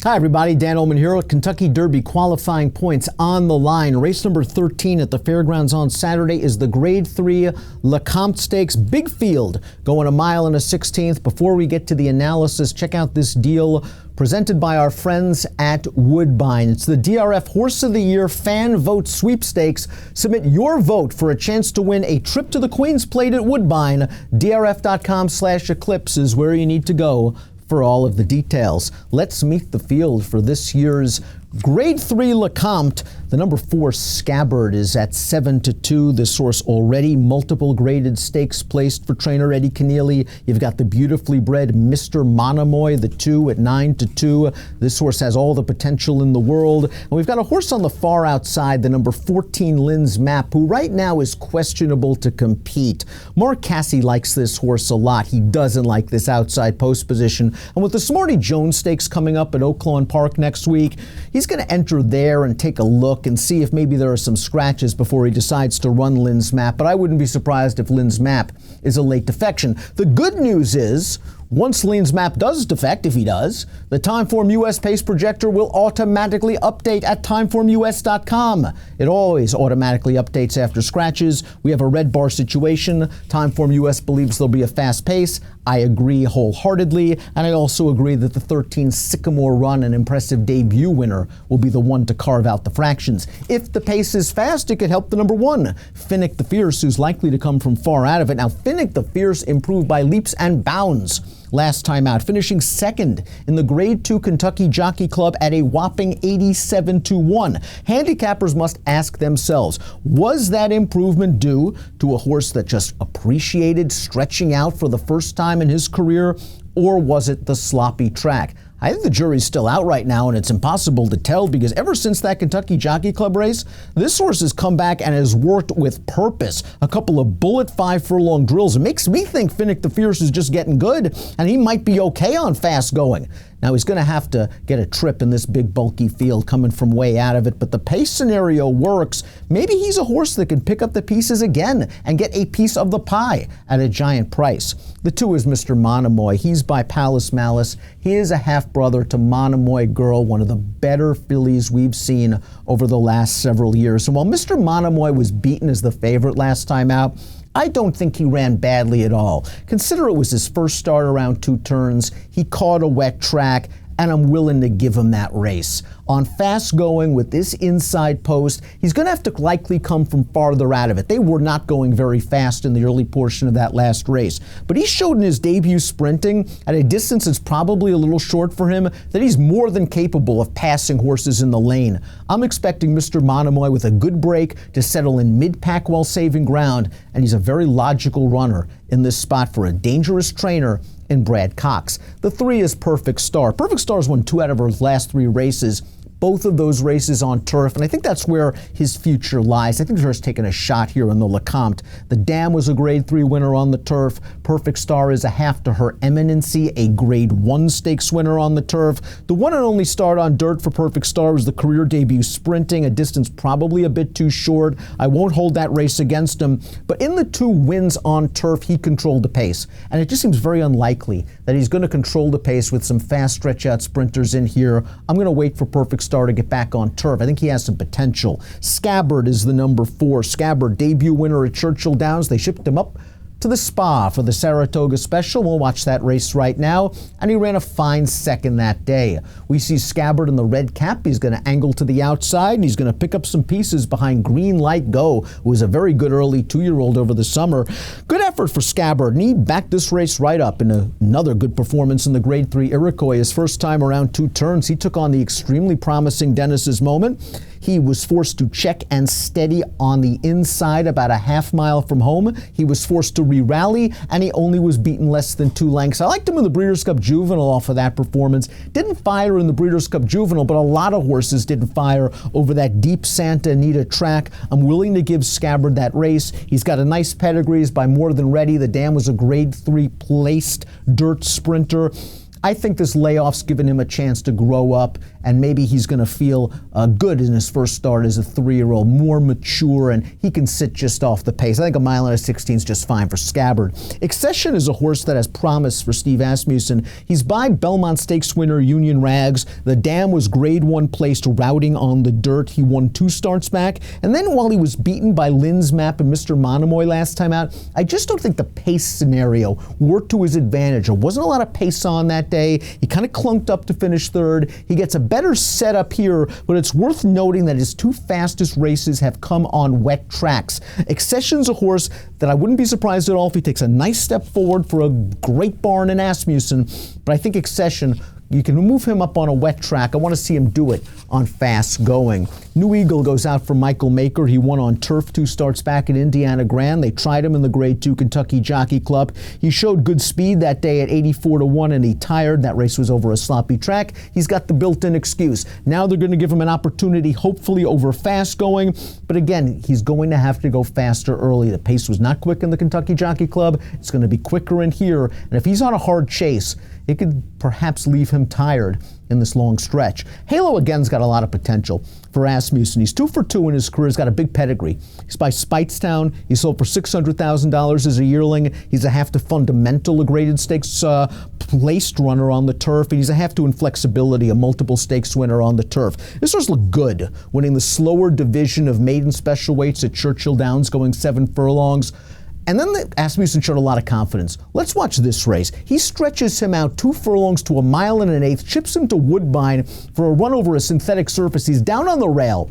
Hi everybody, Dan Illman here. Kentucky Derby qualifying points on the line. Race number 13 at the fairgrounds on Saturday is the Grade 3 Lecomte Stakes. Big field, going a mile and a 16th. Before we get to the analysis, check out this deal presented by our friends at Woodbine. It's the DRF Horse of the Year Fan Vote Sweepstakes. Submit your vote for a chance to win a trip to the Queen's Plate at Woodbine. DRF.com/eclipse is where you need to go for all of the details. Let's meet the field for this year's Grade 3 Lecomte. The number 4 Scabbard is at 7-2. This horse already multiple graded stakes placed for trainer Eddie Keneally. You've got the beautifully bred Mr. Monomoy, the 2 at 9-2. This horse has all the potential in the world. And we've got a horse on the far outside, the number 14 Lynn's Map, who right now is questionable to compete. Mark Casse likes this horse a lot. He doesn't like this outside post position. And with the Smarty Jones Stakes coming up at Oaklawn Park next week, he's going to enter there and take a look and see if maybe there are some scratches before he decides to run Lynn's Map. But I wouldn't be surprised if Lynn's Map is a late defection. The good news is, once Lynn's Map does defect, if he does, the Timeform US pace projector will automatically update at timeformus.com. It always automatically updates after scratches. We have a red bar situation. Timeform US believes there'll be a fast pace. I agree wholeheartedly, and I also agree that the 13 Sycamore run, an impressive debut winner, will be the one to carve out the fractions. If the pace is fast, it could help the number 1, Finnick the Fierce, who's likely to come from far out of it. Now, Finnick the Fierce improved by leaps and bounds last time out, finishing second in the Grade 2 Kentucky Jockey Club at a whopping 87-1. Handicappers must ask themselves, was that improvement due to a horse that just appreciated stretching out for the first time in his career, or was it the sloppy track? I think the jury's still out right now, and it's impossible to tell, because ever since that Kentucky Jockey Club race, this horse has come back and has worked with purpose. A couple of bullet 5 furlong drills. It makes me think Finnick the Fierce is just getting good, and he might be okay on fast going. Now, he's going to have to get a trip in this big, bulky field coming from way out of it, but the pace scenario works. Maybe he's a horse that can pick up the pieces again and get a piece of the pie at a giant price. The 2 is Mr. Monomoy. He's by Palace Malice. He is a half-brother to Monomoy Girl, one of the better fillies we've seen over the last several years. And while Mr. Monomoy was beaten as the favorite last time out, I don't think he ran badly at all. Consider it was his first start around 2 turns. He caught a wet track, and I'm willing to give him that race. On fast going with this inside post, he's going to have to likely come from farther out of it. They were not going very fast in the early portion of that last race. But he showed in his debut sprinting, at a distance that's probably a little short for him, that he's more than capable of passing horses in the lane. I'm expecting Mr. Monomoy with a good break to settle in mid-pack while saving ground, and he's a very logical runner in this spot for a dangerous trainer in Brad Cox. The 3 is Perfect Star. Perfect Star's won 2 out of her last 3 races. Both of those races on turf, and I think that's where his future lies. I think he's taking a shot here in the Lecomte. The Dam was a Grade 3 winner on the turf. Perfect Star is a half to her eminency, a Grade 1 stakes winner on the turf. The one and only start on dirt for Perfect Star was the career debut sprinting, a distance probably a bit too short. I won't hold that race against him, but in the 2 wins on turf, he controlled the pace, and it just seems very unlikely that he's going to control the pace with some fast stretch-out sprinters in here. I'm going to wait for Perfect Star to get back on turf. I think he has some potential. Scabbard is the number 4. Scabbard, debut winner at Churchill Downs. They shipped him up to the Spa for the Saratoga Special. We'll watch that race right now, and he ran a fine second that day. We see Scabbard in the red cap. He's going to angle to the outside, and he's going to pick up some pieces behind Green Light Go, who was a very good early 2-year-old over the summer. Good effort for Scabbard, and he backed this race right up in another good performance in the Grade 3 Iroquois. His first time around 2 turns, he took on the extremely promising Dennis's Moment. He was forced to check and steady on the inside about a half mile from home. He was forced to re-rally, and he only was beaten less than 2 lengths. I liked him in the Breeders' Cup Juvenile off of that performance. Didn't fire in the Breeders' Cup Juvenile, but a lot of horses didn't fire over that deep Santa Anita track. I'm willing to give Scabbard that race. He's got a nice pedigree. He's by More Than Ready. The Dam was a Grade 3 placed dirt sprinter. I think this layoff's given him a chance to grow up, and maybe he's going to feel good in his first start as a 3-year-old, more mature, and he can sit just off the pace. I think a mile and a 16 is just fine for Scabbard. Accession is a horse that has promise for Steve Asmussen. He's by Belmont Stakes winner Union Rags. The dam was grade 1 placed routing on the dirt. He won 2 starts back, and then while he was beaten by Lynn's Map and Mr. Monomoy last time out, I just don't think the pace scenario worked to his advantage. There wasn't a lot of pace on that day. He kind of clunked up to finish 3rd. He gets a better setup here, but it's worth noting that his 2 fastest races have come on wet tracks. Accession's a horse that I wouldn't be surprised at all if he takes a nice step forward for a great barn in Asmussen, but I think Accession, you can move him up on a wet track. I want to see him do it on fast going. New Eagle goes out for Michael Maker. He won on turf 2 starts back at Indiana Grand. They tried him in the grade 2 Kentucky Jockey Club. He showed good speed that day at 84-1 and he tired. That race was over a sloppy track. He's got the built-in excuse. Now they're going to give him an opportunity, hopefully over fast going. But again, he's going to have to go faster early. The pace was not quick in the Kentucky Jockey Club. It's going to be quicker in here. And if he's on a hard chase, it could perhaps leave him tired in this long stretch. Halo again's got a lot of potential for Asmussen. He's 2 for 2 in his career. He's got a big pedigree. He's by Speightstown. He sold for $600,000 as a yearling. He's a half to Fundamental, a graded stakes placed runner on the turf, and he's a half to Inflexibility, a multiple stakes winner on the turf. This horse looked good, winning the slower division of maiden special weights at Churchill Downs, going 7 furlongs. And then Asmussen showed a lot of confidence. Let's watch this race. He stretches him out 2 furlongs to a mile and an eighth, chips him to Woodbine for a run over a synthetic surface. He's down on the rail.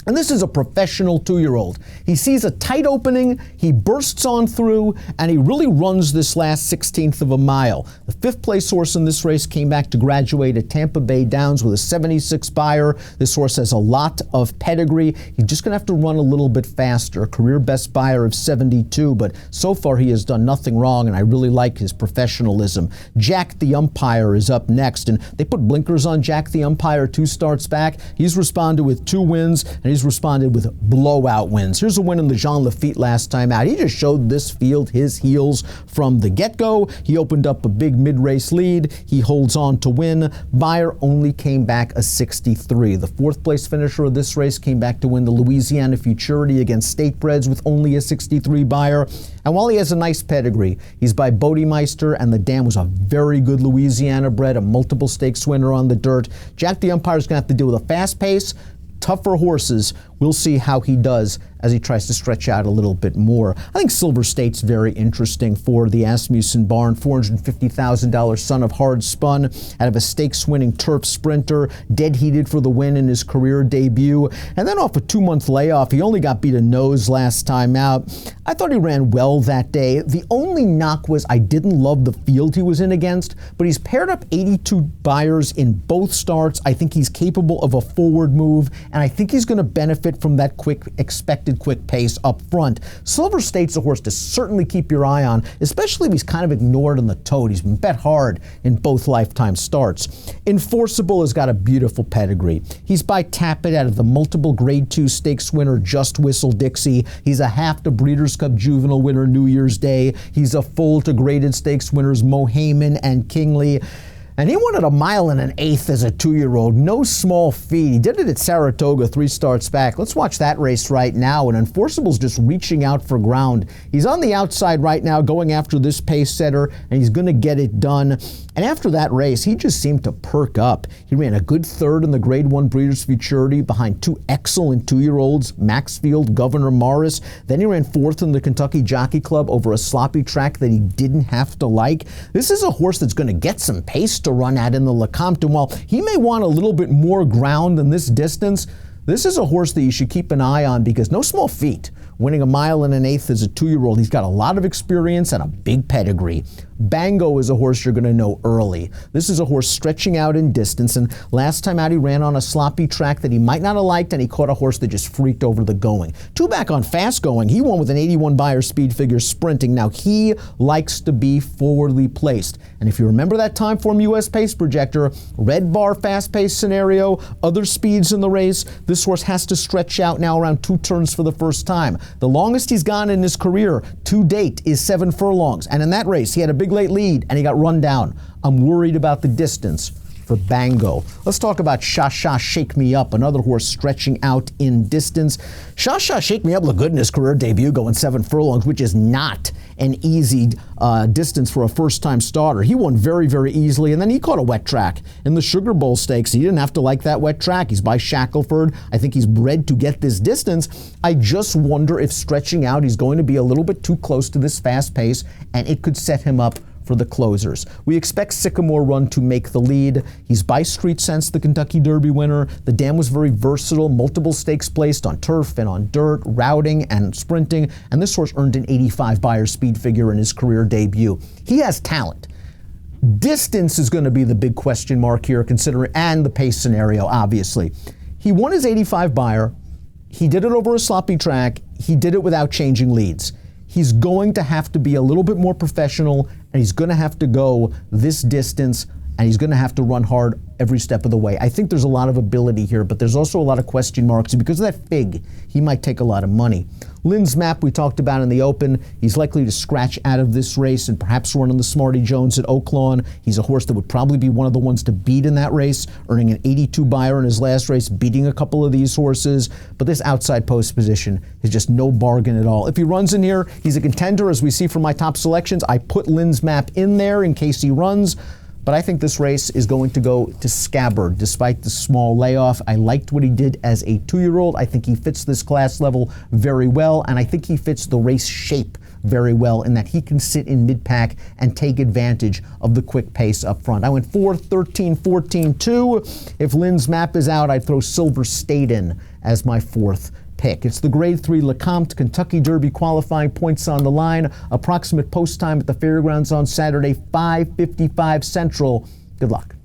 And this is a professional 2-year-old. He sees a tight opening, he bursts on through, and he really runs this last 16th of a mile. The 5th place horse in this race came back to graduate at Tampa Bay Downs with a 76 buyer. This horse has a lot of pedigree. He's just going to have to run a little bit faster. Career best buyer of 72, but so far he has done nothing wrong, and I really like his professionalism. Jack the Umpire is up next, and they put blinkers on Jack the Umpire 2 starts back. He's responded with 2 wins, and he's responded with blowout wins. Here's a win in the Jean Lafitte last time out. He just showed this field his heels from the get-go. He opened up a big mid-race lead. He holds on to win. Buyer only came back a 63. The 4th place finisher of this race came back to win the Louisiana Futurity against Statebreds with only a 63 buyer. And while he has a nice pedigree, he's by Bodemeister, and the dam was a very good Louisiana bred, a multiple stakes winner on the dirt. Jack the Umpire's going to have to deal with a fast pace, tougher horses. We'll see how he does as he tries to stretch out a little bit more. I think Silver State's very interesting for the Asmussen barn. $450,000 son of Hard Spun out of a stakes-winning turf sprinter, dead heated for the win in his career debut. And then off a 2-month layoff, he only got beat a nose last time out. I thought he ran well that day. The only knock was I didn't love the field he was in against, but he's paired up 82 buyers in both starts. I think he's capable of a forward move, and I think he's going to benefit from that expected quick pace up front. Silver State's a horse to certainly keep your eye on, especially if he's kind of ignored on the tote. He's been bet hard in both lifetime starts. Enforceable has got a beautiful pedigree. He's by Tappet out of the multiple grade 2 stakes winner Just Whistle Dixie. He's a half to Breeders' Cup juvenile winner New Year's Day. He's a full to graded stakes winners Mohayman and Kingley. And he won at a mile and an eighth as a 2-year-old. No small feat. He did it at Saratoga 3 starts back. Let's watch that race right now. And Enforcable's just reaching out for ground. He's on the outside right now going after this pace setter, and he's going to get it done. And after that race, he just seemed to perk up. He ran a good 3rd in the Grade 1 Breeders' Futurity behind 2 excellent 2-year-olds, Maxfield, Governor Morris. Then he ran 4th in the Kentucky Jockey Club over a sloppy track that he didn't have to like. This is a horse that's going to get some pace to run at in the Lecomte. And while he may want a little bit more ground than this distance, this is a horse that you should keep an eye on because no small feat. Winning a mile and an eighth as a 2-year-old. He's got a lot of experience and a big pedigree. Bango is a horse you're going to know early. This is a horse stretching out in distance, and last time out he ran on a sloppy track that he might not have liked, and he caught a horse that just freaked over the going. 2 back on fast going. He won with an 81 buyer speed figure sprinting. Now he likes to be forwardly placed. And if you remember that Timeform US pace projector, red bar fast pace scenario, other speeds in the race, this horse has to stretch out now around 2 turns for the first time. The longest he's gone in his career to date is 7 furlongs. And in that race, he had a big late lead and he got run down. I'm worried about the distance for Bango. Let's talk about Shasha, Shake Me Up, another horse stretching out in distance. Shasha, Shake Me Up looked good in his career debut, going 7 furlongs, which is not an easy distance for a first-time starter. He won very, very easily, and then he caught a wet track in the Sugar Bowl Stakes. He didn't have to like that wet track. He's by Shackelford. I think he's bred to get this distance. I just wonder if stretching out, he's going to be a little bit too close to this fast pace, and it could set him up for the closers. We expect Sycamore Run to make the lead. He's by Street Sense, the Kentucky Derby winner. The dam was very versatile, multiple stakes placed on turf and on dirt, routing and sprinting, and this horse earned an 85 Beyer speed figure in his career debut. He has talent. Distance is going to be the big question mark here, considering, and the pace scenario, obviously. He won his 85 Beyer. He did it over a sloppy track. He did it without changing leads. He's going to have to be a little bit more professional, and he's going to have to go this distance, and he's going to have to run hard every step of the way. I think there's a lot of ability here, but there's also a lot of question marks. Because of that fig, he might take a lot of money. Lynn's Map we talked about in the Open. He's likely to scratch out of this race and perhaps run on the Smarty Jones at Oaklawn. He's a horse that would probably be one of the ones to beat in that race, earning an 82 Beyer in his last race, beating a couple of these horses. But this outside post position is just no bargain at all. If he runs in here, he's a contender, as we see from my top selections. I put Lynn's Map in there in case he runs. But I think this race is going to go to Scabbard, despite the small layoff. I liked what he did as a 2-year-old. I think he fits this class level very well, and I think he fits the race shape very well in that he can sit in mid-pack and take advantage of the quick pace up front. I went 4, 13, 14, 2. If Lynn's Map is out, I'd throw Silver State in as my 4th pick. It's the Grade 3 Lecomte Kentucky Derby qualifying, points on the line. Approximate post time at the fairgrounds on Saturday, 5:55 Central. Good luck.